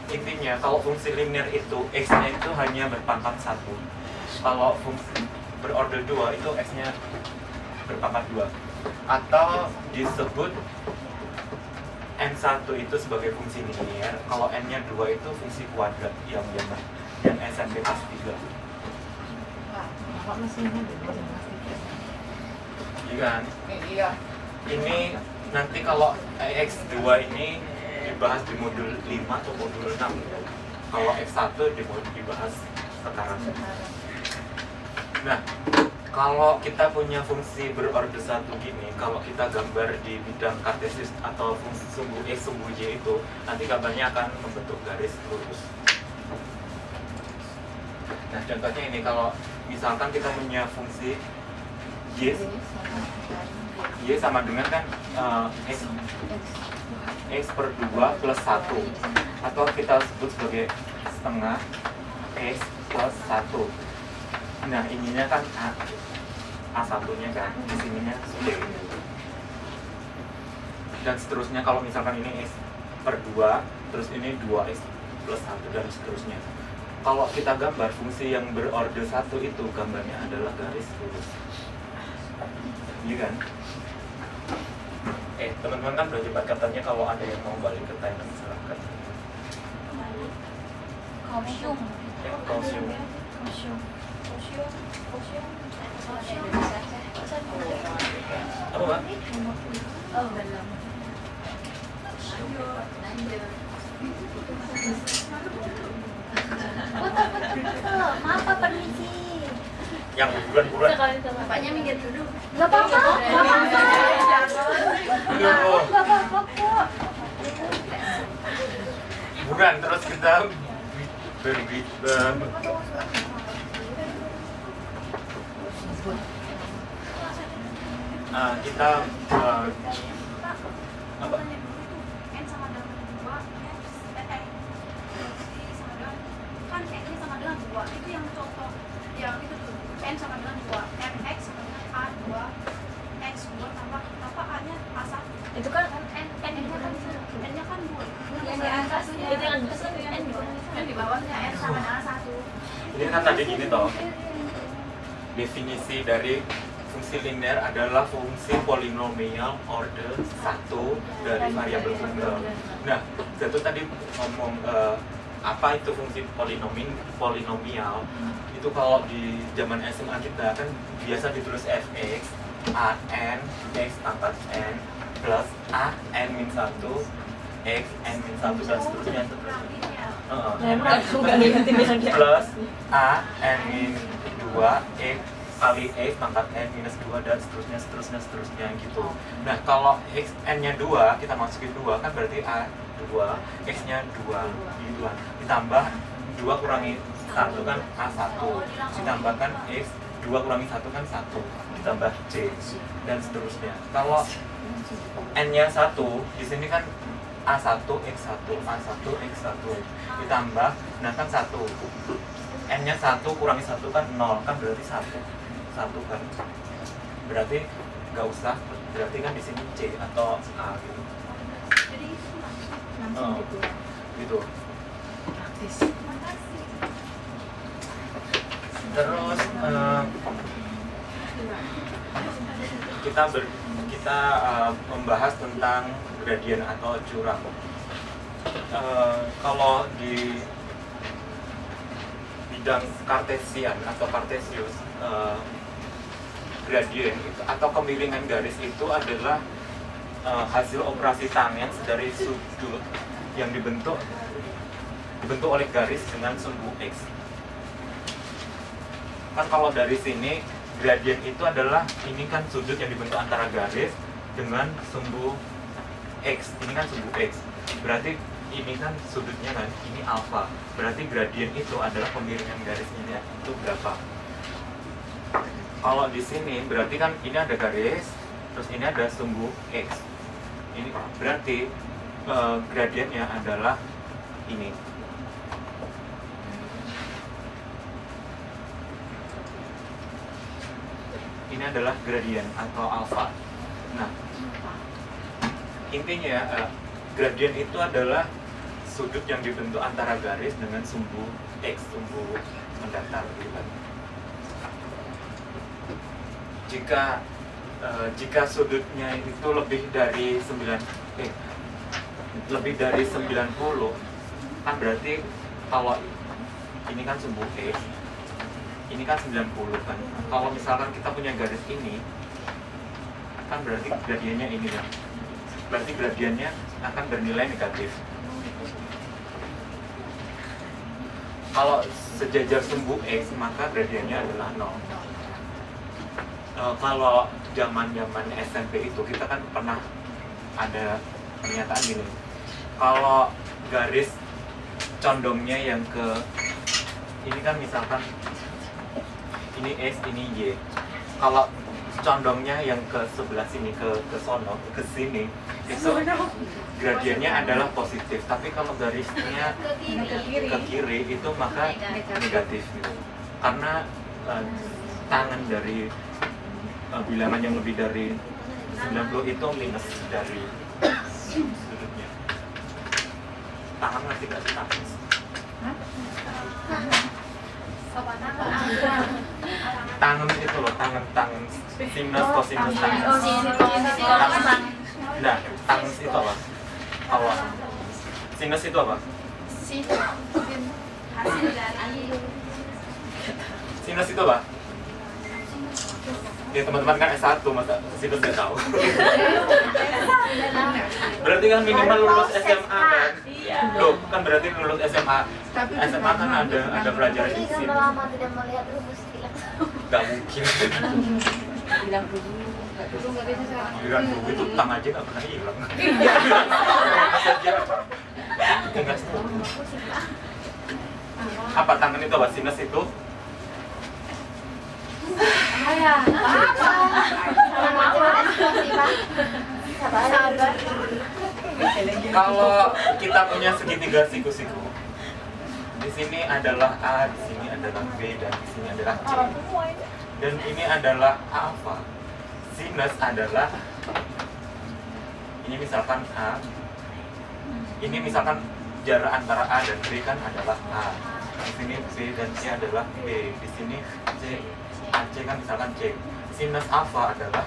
intinya kalau fungsi linear itu X nya itu hanya berpangkat 1, kalau fungsi berorder 2 itu X nya berpangkat 2, atau disebut N1 itu sebagai fungsi linear, kalau N nya 2 itu fungsi kuadrat yang SMP kelas 3. Apa mesinnya bebas kelas 3? Iya kan? Iya. Ini nanti kalau X2 ini dibahas di modul 5 atau modul 6. Kalau X1 dibahas sekarang. Nah, kalau kita punya fungsi berorder 1 gini, kalau kita gambar di bidang kartesius atau fungsi sumbu X, sumbu Y itu, nanti gambarnya akan membentuk garis lurus. Nah, contohnya ini kalau misalkan kita punya fungsi Y sama dengan kan X per 2 plus 1, atau kita sebut sebagai setengah X plus 1. Nah, ininya kan A1 nya kan, di sininya Y. Dan seterusnya kalau misalkan ini X per 2, terus ini 2X plus 1 dan seterusnya. Kalau kita gambar fungsi yang berorder 1 itu gambarnya adalah garis lurus. Iya kan? Teman-teman kan udah cepat katanya, kalau ada yang mau balik ke Thailand silahkan. Kalsium. Kalsium. Apa Mbak? Oh, belum. Maaf Pak, permisi. Yang bulan-bulan. Bapaknya minggir dulu. Nggak apa-apa, nggak apa-apa. Aduh. Nggak apa-apa kok. Bukan, terus kita berbicara. Kita apa? N sama dengan 2, kan N ini sama dengan 2, itu yang contoh yang itu tuh, N sama dengan 2, Mx sama dengan A2 X2 tambah A nya A1. Itu kan N-nya kan 2, Yang di atas itu yang N di bawahnya N sama dengan A1. Ini kan tadi gini toh. Definisi dari fungsi linear adalah fungsi polinomial order 1 dari variabel tunggal. Nah, Zatu tadi ngomong apa itu fungsi polinomial. Itu kalau di zaman SMA kita kan biasa ditulis fx an x pangkat n plus a n min 1 x n min 1 dan seterusnya. Plus a n min 2 x kali x pangkat n minus 2 dan seterusnya gitu. Nah, kalau x n nya 2 kita masukin 2 kan berarti a 2, x nya 2 gitu kan. Ditambah 2 kurangi 1 kan a1, ditambahkan x 2 kurangi 1 kan 1, ditambah c dan seterusnya. Kalau n nya 1 di sini kan a1 x1, a1 x1 ditambah, nah kan 1, n nya 1 kurangi 1 kan 0, kan berarti 1 kan, berarti nggak usah, berarti kan di sini c atau a gitu. Jadi itu Langsung gitu. Gitu. Praktis. Terus kita membahas tentang gradien atau jurang. Kalau di bidang kartesian atau kartesius, gradien itu, atau kemiringan garis itu adalah hasil operasi tangent dari sudut yang dibentuk oleh garis dengan sumbu x. Kan kalau dari sini gradien itu adalah, ini kan sudut yang dibentuk antara garis dengan sumbu x. Ini kan sumbu x. Berarti ini kan sudutnya kan, ini alfa. Berarti gradien itu adalah kemiringan garis ini, itu berapa? Kalau di sini berarti kan ini ada garis, terus ini ada sumbu x. Ini berarti gradiennya adalah ini. ini adalah gradien atau alfa. Nah, intinya gradien itu adalah sudut yang dibentuk antara garis dengan sumbu x, sumbu mendatar gitu kan. Jika sudutnya itu lebih dari 90 kan berarti kalau ini kan sumbu x, ini kan 90 kan. Kalau misalkan kita punya garis ini kan berarti gradiennya ini kan. Berarti gradiennya akan bernilai negatif. Kalau sejajar sumbu x maka gradiennya adalah 0. Kalau zaman SMP itu kita kan pernah ada pernyataan gini, kalau garis condongnya yang ke ini kan misalkan ini x, ini y, kalau condongnya yang ke sebelah sini ke sono ke sini itu gradiennya adalah positif, tapi kalau garisnya ke kiri itu maka negatif gitu. Karena tangan dari bilangan yang lebih dari 90 itu minus dari sudutnya. Tangan ngerti gak sih tangan? Tangan itu loh, tangan sinus, kosinus, tangan. Nah, tangan itu apa? Awal. Sinus itu apa? Sinus itu apa? Ya teman-teman kan S1, masa sinus nggak tahu? Berarti kan minimal lulus SMA kan? Loh, kan berarti lulus SMA. SMA kan ada pelajaran di sini. lama tidak melihat rumus tidak. Gak mungkin. Bilang dulu, nggak bisa sekarang. Bilang dulu itu tang aja gak pernah hilang. Nggak tahu. Apa tangan itu apa? Sinus itu? Sabar. Kalau kita punya segitiga siku-siku, di sini adalah A, di sini adalah B, dan di sini adalah C. Dan ini adalah alfa. Sinus adalah ini misalkan A. Ini misalkan jarak antara A dan B kan adalah A. Di sini B dan C adalah B. Di sini C, AC kan misalkan C. Sinus alfa adalah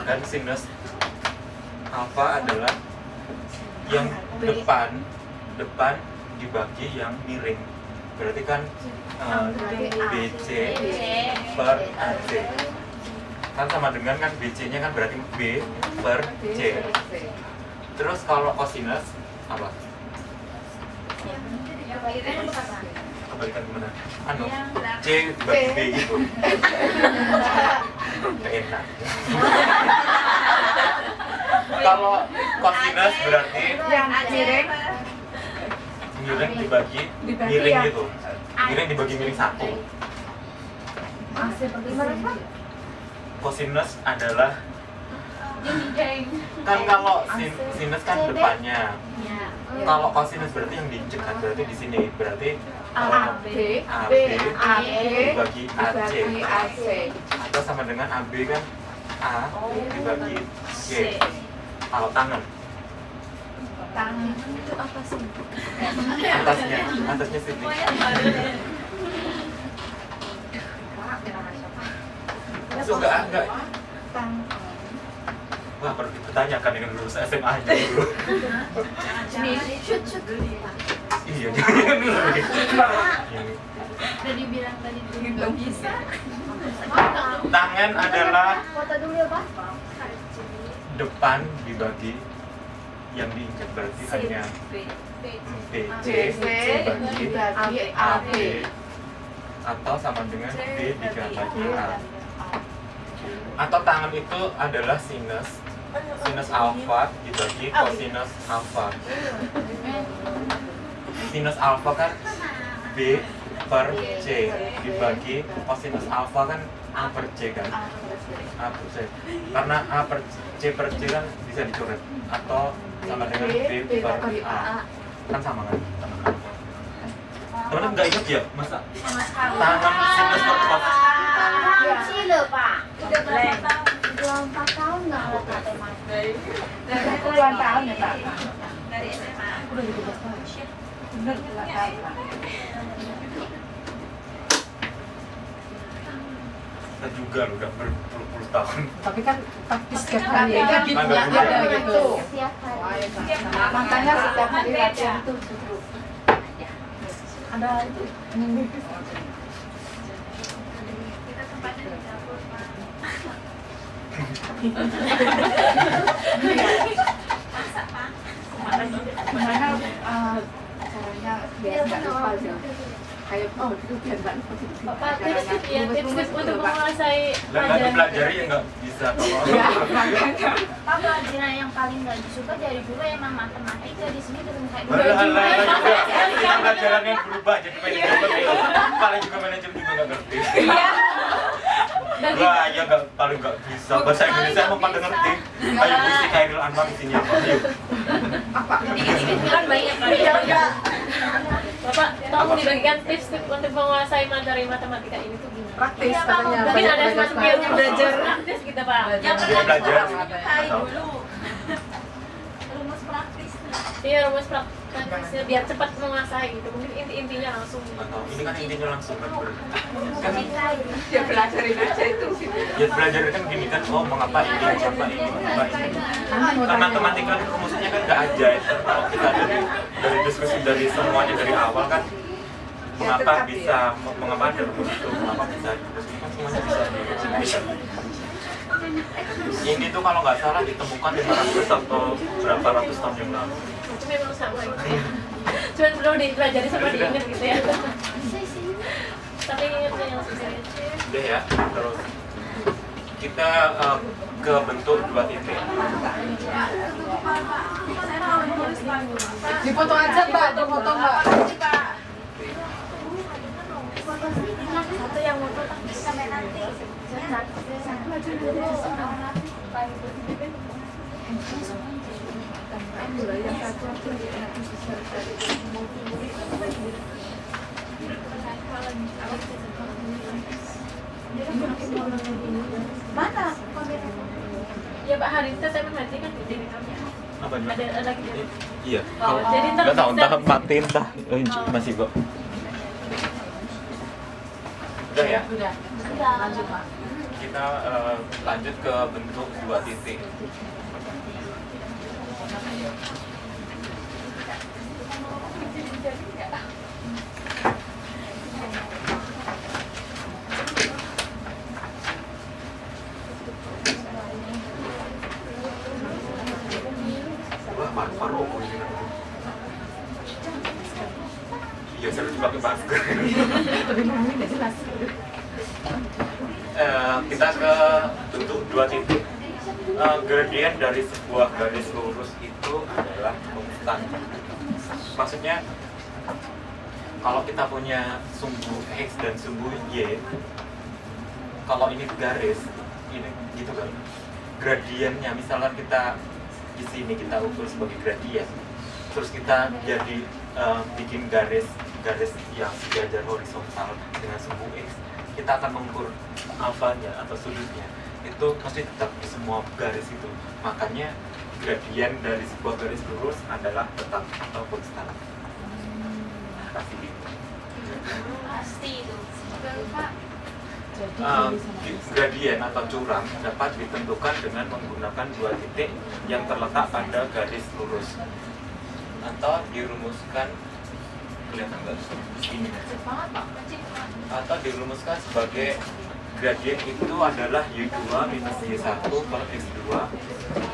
dan sinus alfa adalah yang depan dibagi yang miring. Berarti kan BC per AC kan sama dengan kan BC nya kan berarti B per C. Terus kalau kosinus apa? Kebalikan gimana? C bagi B gitu. Enak. Kalau kosinus berarti Yang miring. miring dibagi miring gitu. Miring dibagi miring 1. Seperti mana? Kosinus adalah kan kalau sinus kan depannya. Kalau kosinus berarti yang diinjek kan berarti di sini berarti AB dibagi AC atau sama dengan AB kan A dibagi C. Kalau tangan Itu apa sih? atasnya sini. Enggak. Wah, perlu dipertanyakan dengan lulus SMA aja dulu. Iya, jangan dulu. Udah dibilang tadi nggak bisa. Tangan adalah Foto dulu ya, Pak. depan dibagi yang diinjak berarti hanya BC dibagi AB atau sama dengan B dibagi A. Atau tangan itu adalah sinus alfa dibagi kosinus alfa. Sinus alfa kan B per C dibagi kosinus alfa kan A per C kan. A per C. Karena A per C kan bisa dicoret atau sama dengan B per A. Kan sama kan? Teman-teman nggak ingat ya masa Sama sekali. tangan sinus cos? Kunci loh Pak. Udah berapa tahun? Udah 4 tahun nggak ngeliat matematika. Dari Puluhan tahun ya Pak. Dari SMA. Udah 17 tahun. Bener puluhan tahun Pak. Kita juga loh udah berpuluh-puluh tahun. Tapi kan praktis Tapi setiap kan hari. ada Kan gitu. gitu ya, Ada ada Iya, gitu. Setiap hari. Setiap hari. Makanya setiap hari Beda. latihan itu justru Ada itu. Kita tempatnya di dapur, Pak. Masak, Pak. gimana caranya biar nggak lupa aja. Kayak itu biar nggak lupa. Bapak tips untuk menguasai Lagi pelajari ya nggak bisa kalau Pak, pelajaran yang paling nggak disuka dari dulu emang matematika. Di sini ketemu kayak Padahal lain juga kita pelajaran yang berubah jadi manajemen ya. Paling juga manajemen juga nggak ngerti. Wah ya nggak paling nggak bisa bahasa Indonesia emang pada ngerti. Ayo puisi Khairil Anwar di sini apa? Ayo. dikit-dikit kan banyak Pak. Bapak tolong dibagikan tips untuk menguasai materi matematika ini tuh gimana? Praktis Iya, Pak. katanya. Mungkin ada Banyak semacam belajar. yang belajar praktis gitu Pak. Yang Dia belajar. menyukai dulu. Rumus praktis. Iya rumus praktisnya biar cepat menguasai gitu. Mungkin intinya langsung. Atau ini kan intinya langsung kan Ya pelajarin aja itu. ya belajar kan gini kan oh mengapa ini mengapa ini. Kan matematika rumusnya kan nggak ajaib. Kalau kita dari diskusi dari semuanya dari awal kan mengapa bisa mengapa ada rumus itu mengapa bisa terus ini kan semuanya bisa. Ini tuh kalau nggak salah ditemukan 500 atau berapa ratus tahun yang lalu. Itu memang sama gitu ya. Cuman perlu dipelajari sama diingat gitu ya. Tapi ingatnya yang susah. Udah ya, terus kita ke bentuk dua titik. Dipoto aja Mbak, dipoto Mbak. Satu yang motor Sampai nanti. Mana? ya Pak hari itu saya memperhatikan di rekamnya. Apa juga? Ada lagi di Iya. Oh, jadi ntar Nggak tahu, bisa- entah matiin entah masih kok. Udah ya. Udah. Lanjut Pak. Kita lanjut ke bentuk dua titik. Wah, paru-paru aku ini. Iya, seru juga pakai masker. Tapi ngomongnya nggak jelas. Kita ke bentuk dua titik. Gradien dari sebuah garis lurus itu adalah konstan. Maksudnya kalau kita punya sumbu x dan sumbu y, kalau ini garis, ini gitu kan. Gradiennya misalnya kita di sini kita ukur sebagai gradien, terus kita jadi bikin garis yang sejajar horizontal dengan sumbu x, kita akan mengukur alfanya atau sudutnya itu pasti tetap di semua garis itu. Makanya gradien dari sebuah garis lurus adalah tetap atau konstan. Pasti gitu. Pasti itu. Pak. Gradien atau curam dapat ditentukan dengan menggunakan dua titik yang terletak pada garis lurus atau dirumuskan kelihatan nggak ini atau dirumuskan sebagai gradien itu adalah y2 minus y1 per x2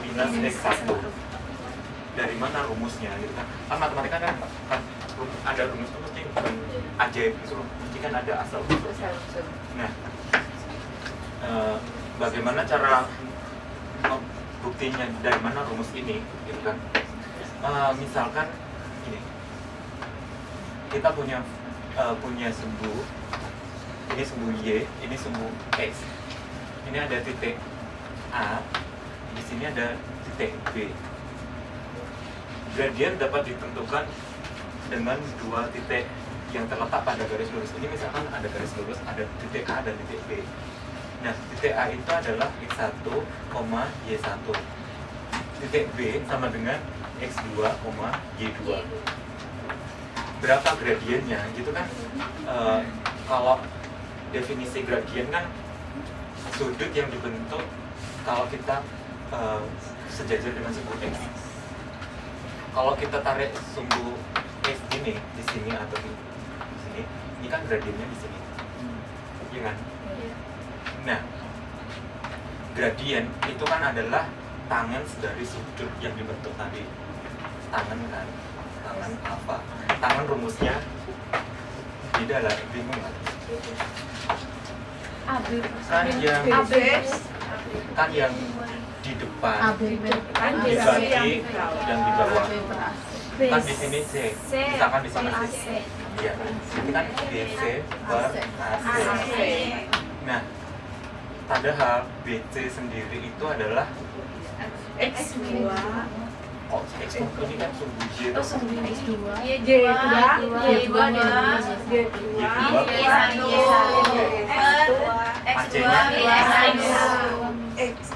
minus x1. Dari mana rumusnya gitu kan? Kan matematika kan ada rumusnya mesti bukan ajaib gitu, mesti kan ada asal usulnya. Nah, bagaimana cara buktinya dari mana rumus ini gitu kan? Misalkan ini kita punya sumbu, ini sumbu y, ini sumbu x, ini ada titik a, di sini ada titik b. Gradien dapat ditentukan dengan dua titik yang terletak pada garis lurus ini, misalkan ada garis lurus, ada titik A dan titik B. Nah, titik A itu adalah x1, y1. Titik B sama dengan x2, y2. Berapa gradiennya gitu kan? Kalau definisi gradien kan sudut yang dibentuk kalau kita sejajar dengan sumbu x. Kalau kita tarik sumbu x ini di sini atau di sini, ini kan gradiennya di sini, iya kan? Nah, gradien itu kan adalah tangen dari sudut yang dibentuk tadi. Tangen kan, tangen apa? Tangen rumusnya tidak lah, bingung kan? Kan yang di depan dibagi yang di bawah. Kan di sini C, misalkan di sini C. Iya, ini kan BC per AC. Nah, padahal BC sendiri itu adalah X2. oh, X ini kan sumbu J. X2. Y2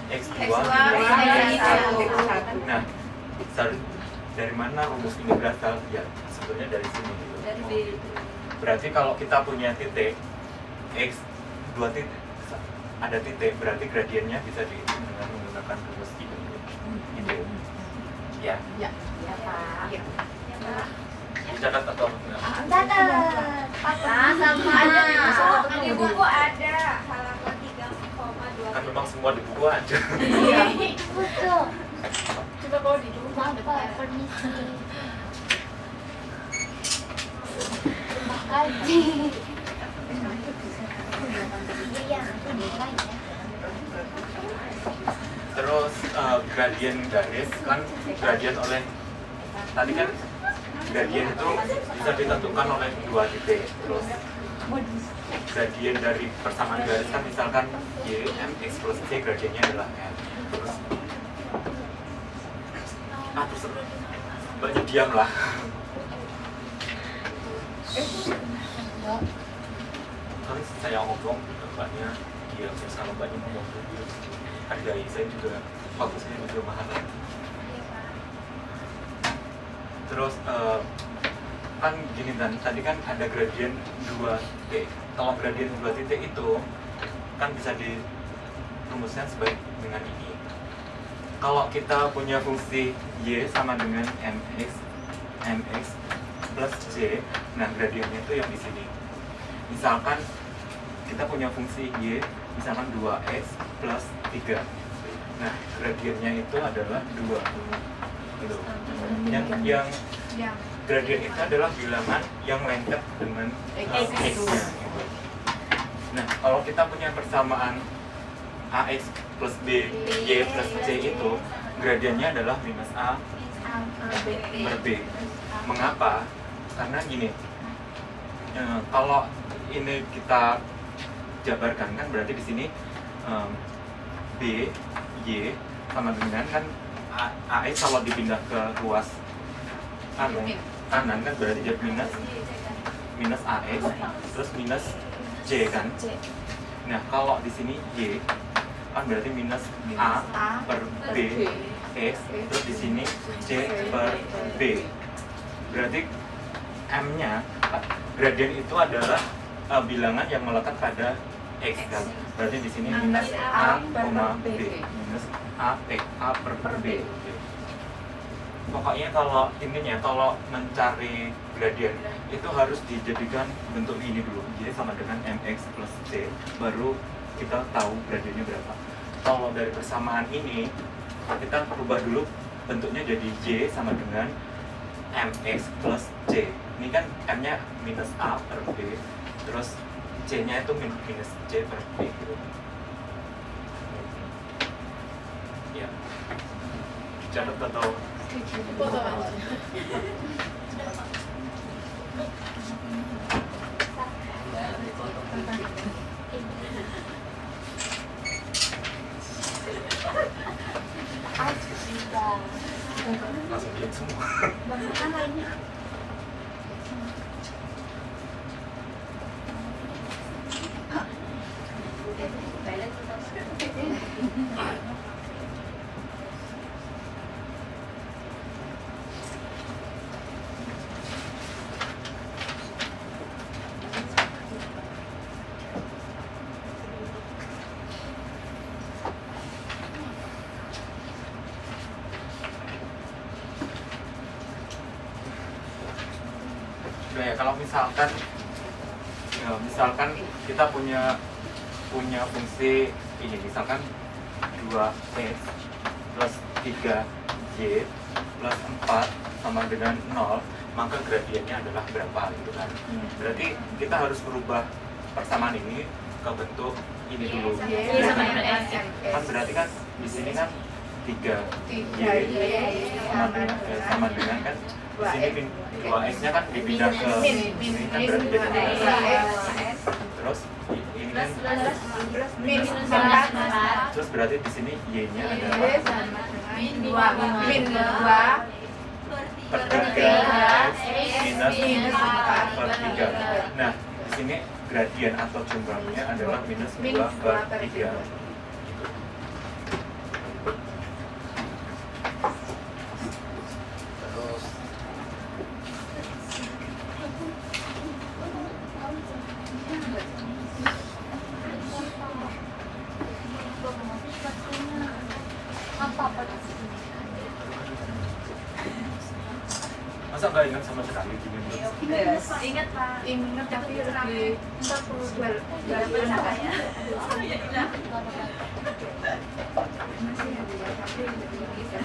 X2 Nah, dari mana rumus ini berasal? Ya, sebetulnya dari sini gitu. Berarti kalau kita punya titik X, dua titik, ada titik, berarti gradiennya bisa dihitung dengan menggunakan rumus ini gitu. Ya, Ya, ya Pak. dicatat atau enggak? Sama di buku ada halaman 3,2. Kan memang semua di buku aja. coba kalau di rumah Terus gradien garis kan gradien oleh tadi kan gradien itu bisa ditentukan oleh dua titik. Terus gradien dari persamaan garis kan misalkan y mx plus c, gradiennya adalah m. Terus terus banyak diam lah. Kan saya ngomong depannya dia bersama banyak ngomong dulu. Hargai saya juga bagusnya juga mahal. Terus kan gini kan, tadi kan ada gradien 2 titik. Kalau gradien 2 titik itu kan bisa dirumuskan sebagai dengan ini. Kalau kita punya fungsi y sama dengan mx plus c, nah gradiennya itu yang di sini. Misalkan kita punya fungsi y, misalkan 2x plus 3. Nah, gradiennya itu adalah 2. Gitu. Yang gradien itu adalah bilangan yang lengkap dengan x-nya. Gitu. Nah, kalau kita punya persamaan ax plus b, y plus c itu, gradiennya adalah minus a per b. Mengapa? Karena gini, kalau ini kita jabarkan kan berarti di sini b, y sama dengan kan ax kalau dipindah ke ruas kanan kan berarti jadi minus ax terus minus c kan. Nah, kalau di sini y kan berarti minus a per b x, terus di sini c per b. Berarti m-nya gradien itu adalah bilangan yang melekat pada x kan. Berarti di sini minus a, b minus a per b. Pokoknya kalau intinya kalau mencari gradien itu harus dijadikan bentuk ini dulu, y sama dengan mx plus c, baru kita tahu gradiennya berapa. Kalau dari persamaan ini kita rubah dulu bentuknya jadi y sama dengan mx plus c. Ini kan m-nya minus a per b, terus c-nya itu minus c per b gitu. Ya, dicatat atau foto aja. langsung lihat semua. kalau misalkan kita punya fungsi ini, misalkan 2x plus 3y plus 4 sama dengan 0, maka gradiennya adalah berapa gitu kan. Berarti kita harus merubah persamaan ini ke bentuk ini dulu. Y sama dengan X. Kan berarti kan di sini kan 3y sama dengan kan di sini 2x-nya kan dipindah ke sini kan berarti jadi minus. Terus ini kan terus berarti di sini y-nya adalah min 2 per 3 minus 4 per 3. Nah, di sini gradien atau jumlahnya adalah minus 2 per 3. Terus masa nggak ingat sama sekali gini? Ingat Pak. ingat tapi lebih Berapa ya? masih ada ya tapi lebih bisa